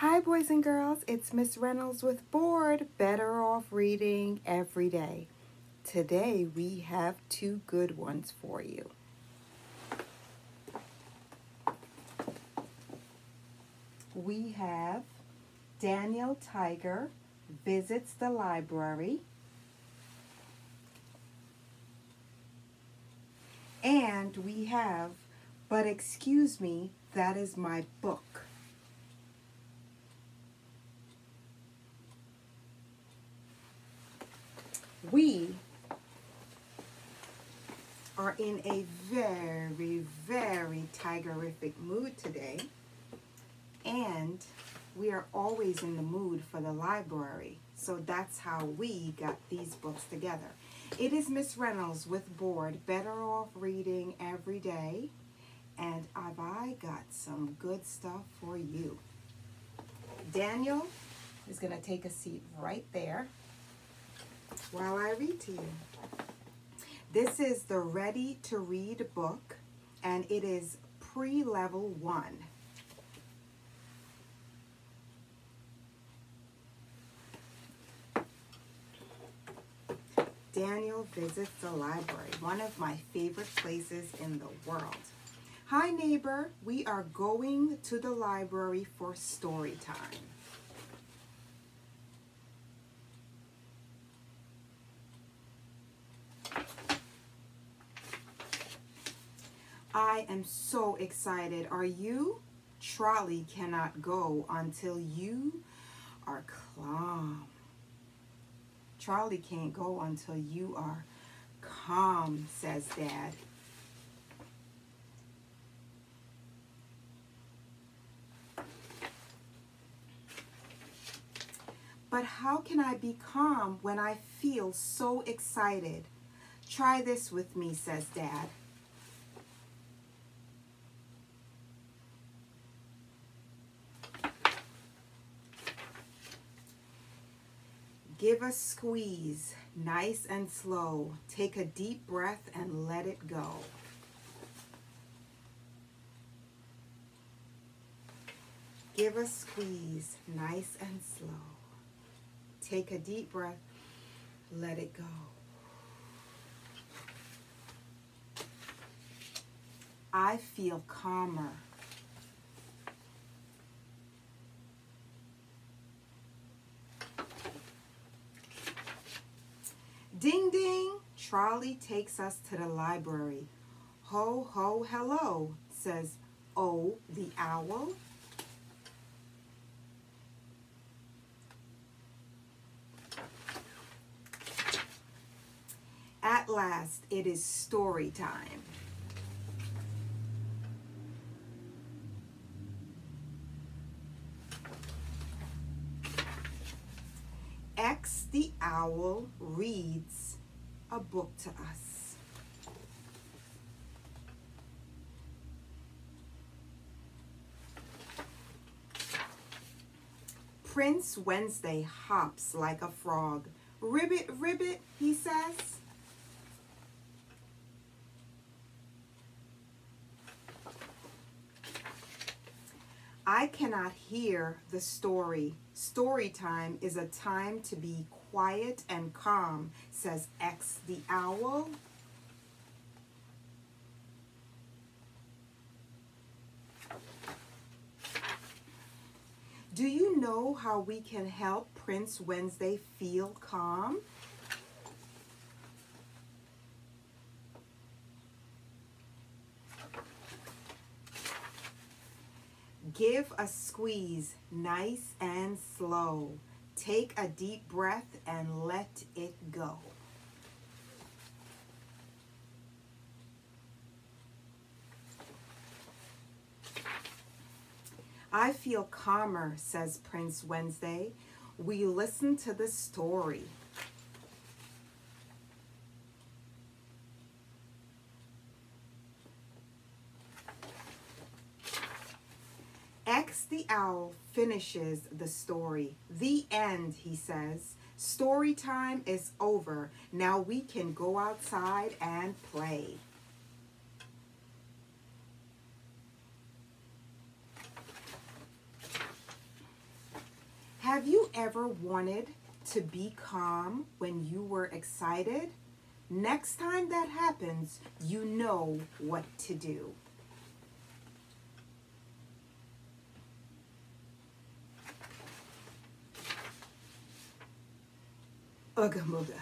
Hi, boys and girls. It's Miss Reynolds with Board, Better Off Reading Every Day. Today we have two good ones for you. We have Daniel Tiger visits the library, and we have But Excuse Me, That Is My Book. We are in a very, very tigerific mood today, and we are always in the mood for the library. So that's how we got these books together. It is Miss Reynolds with Board, Better Off Reading Every Day, and I got some good stuff for you. Daniel is going to take a seat right there while I read to you. This is the Ready to Read book, and it is pre-level 1. Daniel visits the library, one of my favorite places in the world. Hi, neighbor. We are going to the library for story time. I am so excited. Are you? Charlie cannot go until you are calm. Charlie can't go until you are calm, says Dad. But how can I be calm when I feel so excited? Try this with me, says Dad. Give a squeeze, nice and slow. Take a deep breath and let it go. Give a squeeze, nice and slow. Take a deep breath, let it go. I feel calmer. Ding, ding. Charlie takes us to the library. Ho, ho, hello, says O the owl. At last, it is story time. X the owl reads a book to us. Prince Wednesday hops like a frog. Ribbit, ribbit, he says. I cannot hear the story. Story time is a time to be quiet and calm, says X the owl. Do you know how we can help Prince Wednesday feel calm? Give a squeeze, nice and slow. Take a deep breath and let it go. I feel calmer, says Prince Wednesday. We listen to the story. X the owl finishes the story. The end, he says. Story time is over. Now we can go outside and play. Have you ever wanted to be calm when you were excited? Next time that happens, you know what to do. Ugga mugga.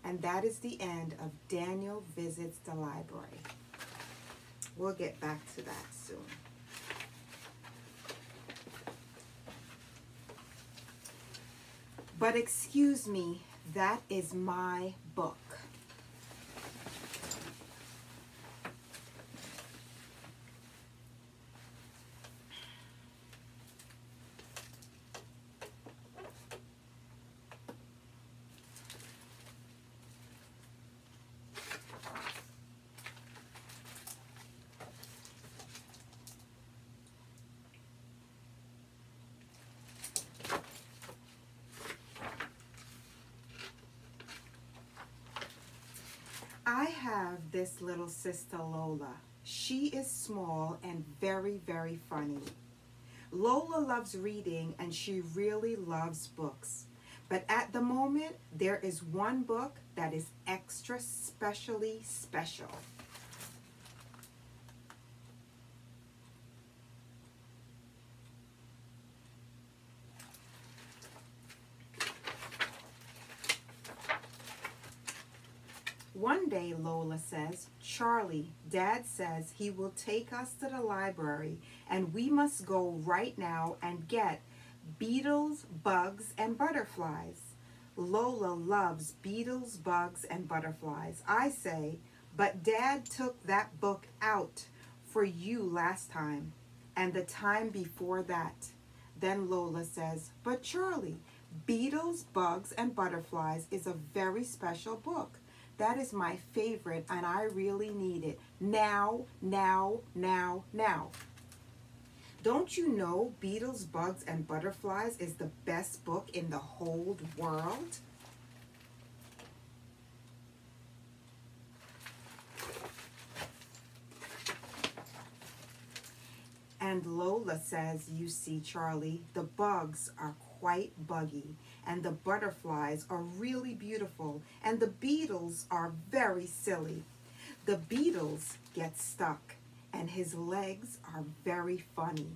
And that is the end of Daniel Visits the Library. We'll get back to that soon. But excuse me, that is my book. I have this little sister Lola. She is small and very, very funny. Lola loves reading and she really loves books. But at the moment, there is one book that is extra specially special. One day, Lola says, Charlie, Dad says he will take us to the library and we must go right now and get beetles, bugs, and butterflies. Lola loves beetles, bugs, and butterflies. I say, but Dad took that book out for you last time and the time before that. Then Lola says, but Charlie, Beetles, Bugs, and Butterflies is a very special book. That is my favorite and I really need it. Now, now, now, now. Don't you know Beetles, Bugs, and Butterflies is the best book in the whole world? And Lola says, you see, Charlie, the bugs are quite buggy, and the butterflies are really beautiful, and the beetles are very silly. The beetles get stuck, and his legs are very funny,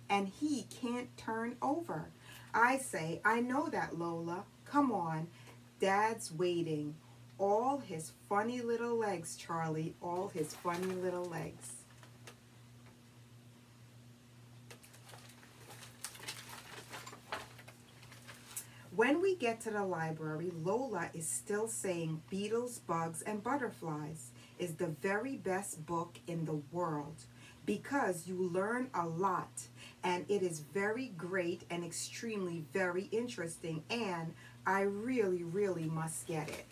and he can't turn over. I say, I know that, Lola. Come on, Dad's waiting. All his funny little legs, Charlie, all his funny little legs. When we get to the library, Lola is still saying Beetles, Bugs, and Butterflies is the very best book in the world because you learn a lot and it is very great and extremely very interesting and I really, really must get it.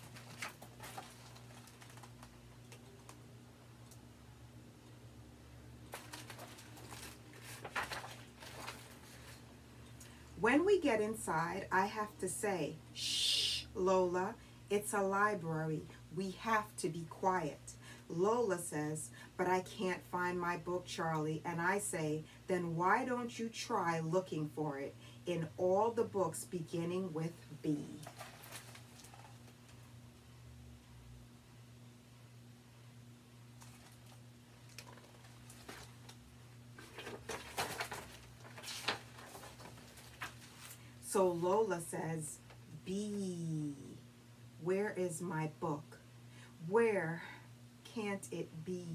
When we get inside, I have to say, shh, Lola, it's a library. We have to be quiet. Lola says, but I can't find my book, Charlie. And I say, then why don't you try looking for it in all the books beginning with B? So Lola says, B, where is my book? Where can't it be?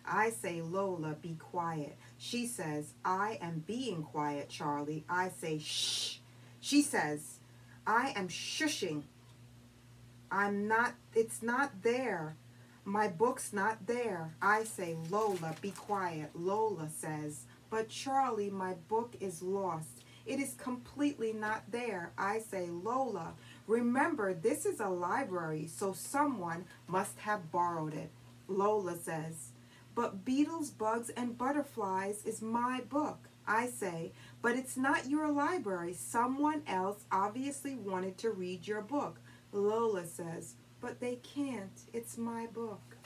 I say, Lola, be quiet. She says, I am being quiet, Charlie. I say, shh. She says, I am shushing. I'm not, it's not there. My book's not there. I say, Lola, be quiet. Lola says, but Charlie, my book is lost. It is completely not there. I say, Lola, remember this is a library, so someone must have borrowed it. Lola says, but Beetles, Bugs, and Butterflies is my book. I say, but it's not your library. Someone else obviously wanted to read your book. Lola says, but they can't. It's my book.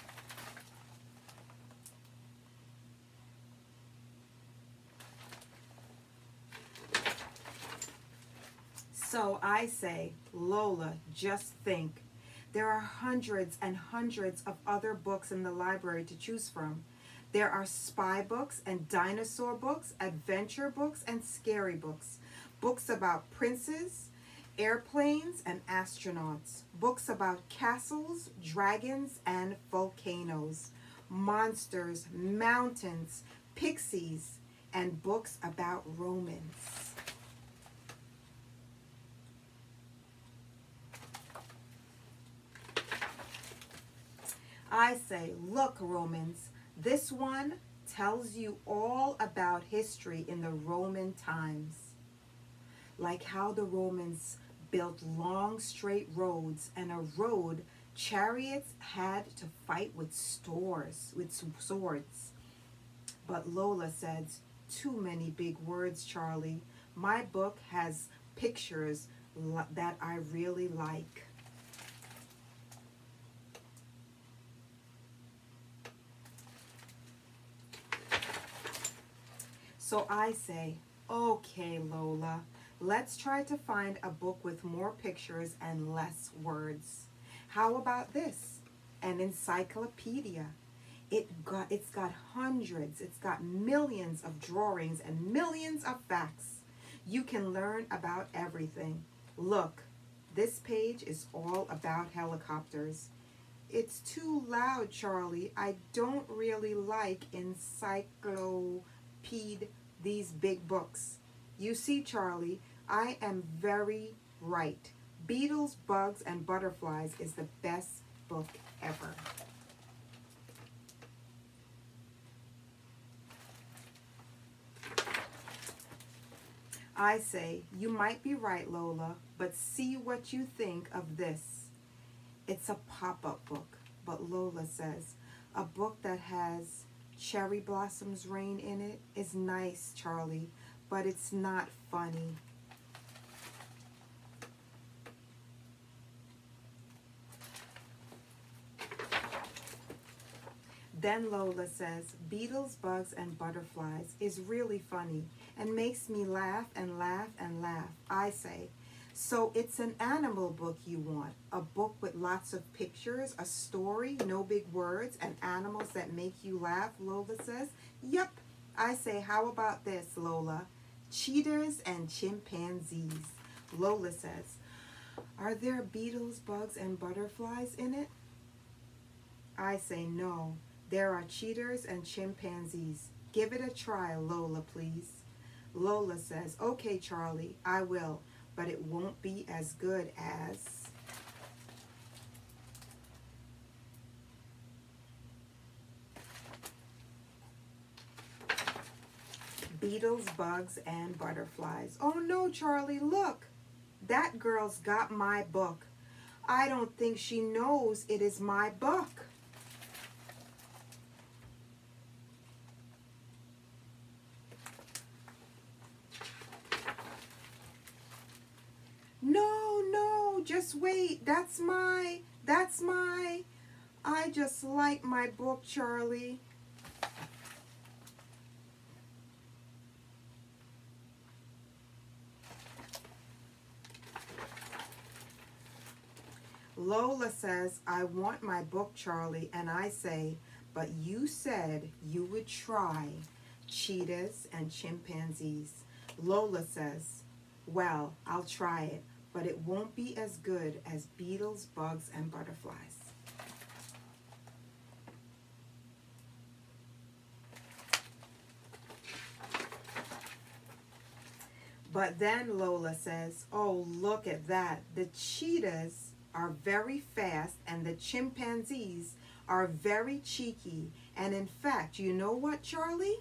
So I say, Lola, just think. There are hundreds and hundreds of other books in the library to choose from. There are spy books and dinosaur books, adventure books and scary books, books about princes, airplanes, and astronauts, books about castles, dragons, and volcanoes, monsters, mountains, pixies, and books about Romans. I say, look, Romans, this one tells you all about history in the Roman times, like how the Romans built long straight roads, and a road chariots had to fight with swords. But Lola says, too many big words, Charlie. My book has pictures that I really like. So I say, okay, Lola, let's try to find a book with more pictures and less words. How about this? An encyclopedia. It's got hundreds, it's got millions of drawings and millions of facts. You can learn about everything. Look, this page is all about helicopters. It's too loud, Charlie. I don't really like these big books. You see, Charlie, I am very right. Beetles, Bugs, and Butterflies is the best book ever. I say, you might be right, Lola, but see what you think of this. It's a pop-up book, but Lola says, a book that has cherry blossoms rain in it is nice, Charlie, but it's not funny. Then Lola says, Beetles, Bugs, and Butterflies is really funny and makes me laugh and laugh and laugh. I say, so it's an animal book you want, a book with lots of pictures, a story, no big words, and animals that make you laugh, Lola says. Yep. I say, how about this, Lola? Cheetahs and chimpanzees. Lola says, are there beetles, bugs, and butterflies in it? I say, no. There are cheetahs and chimpanzees. Give it a try, Lola, please. Lola says, okay, Charlie, I will, but it won't be as good as... Beetles, Bugs, and Butterflies. Oh no, Charlie, look. That girl's got my book. I don't think she knows it is my book. No, just wait. That's my, I just like my book, Charlie. Lola says, I want my book, Charlie, and I say, but you said you would try cheetahs and chimpanzees. Lola says, well, I'll try it, but it won't be as good as beetles, bugs, and butterflies. But then Lola says, oh, look at that. The cheetahs are very fast and the chimpanzees are very cheeky. And in fact, you know what, Charlie?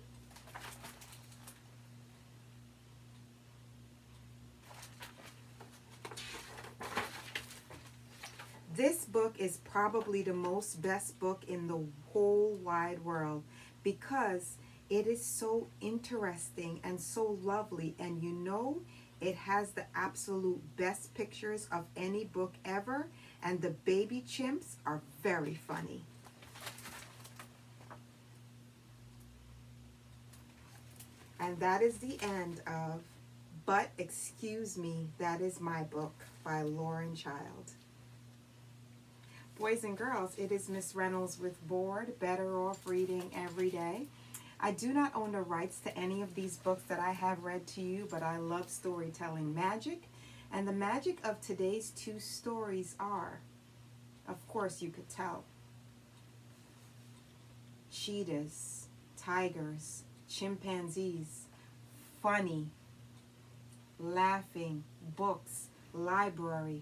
This book is probably the most best book in the whole wide world because it is so interesting and so lovely, and you know, it has the absolute best pictures of any book ever, and the baby chimps are very funny. And that is the end of But Excuse Me, That Is My Book by Lola and Charlie. Boys and girls, it is Miss Reynolds with B.O.R.E.D, Better Off Reading Every Day. I do not own the rights to any of these books that I have read to you, but I love storytelling magic. And the magic of today's two stories are, of course you could tell, cheetahs, tigers, chimpanzees, funny, laughing, books, library.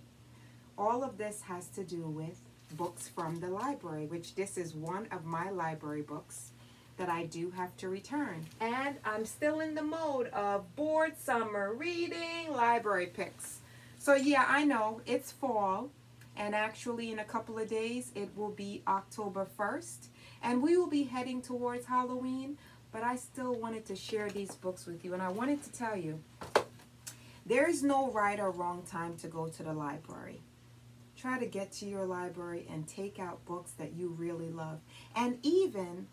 All of this has to do with books from the library, which this is one of my library books that I do have to return. And I'm still in the mode of bored summer reading library picks. So yeah, I know it's fall, and actually in a couple of days it will be October 1st, and we will be heading towards Halloween, but I still wanted to share these books with you, and I wanted to tell you, there is no right or wrong time to go to the library. Try to get to your library and take out books that you really love. And even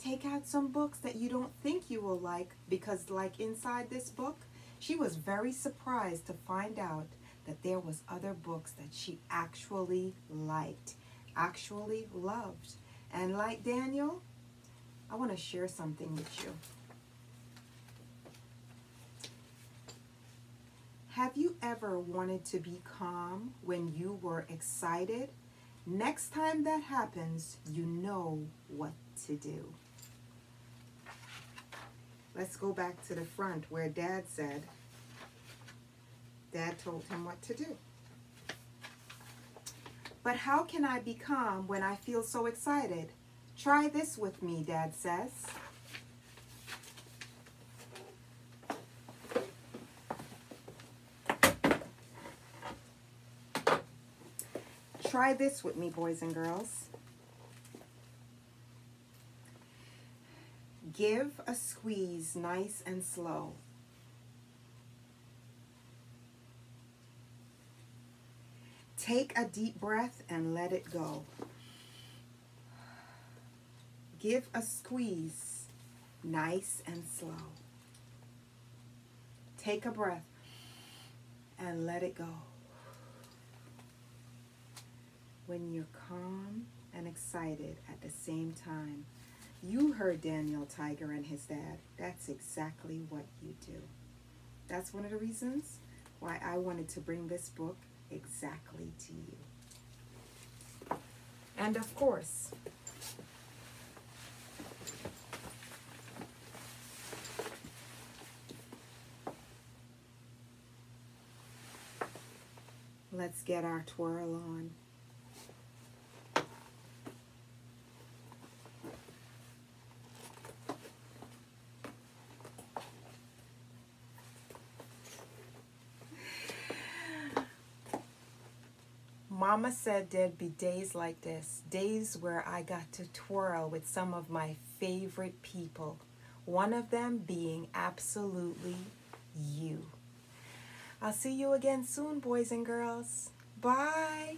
take out some books that you don't think you will like, because like inside this book, she was very surprised to find out that there was other books that she actually liked, actually loved. And like Daniel, I want to share something with you. Have you ever wanted to be calm when you were excited? Next time that happens, you know what to do. Let's go back to the front where Dad said, Dad told him what to do. But how can I be calm when I feel so excited? Try this with me, Dad says. Try this with me, boys and girls. Give a squeeze nice and slow. Take a deep breath and let it go. Give a squeeze nice and slow. Take a breath and let it go. When you're calm and excited at the same time, you heard Daniel Tiger and his dad. That's exactly what you do. That's one of the reasons why I wanted to bring this book exactly to you. And of course, let's get our twirl on. Mama said there'd be days like this, days where I got to twirl with some of my favorite people, one of them being absolutely you. I'll see you again soon, boys and girls. Bye.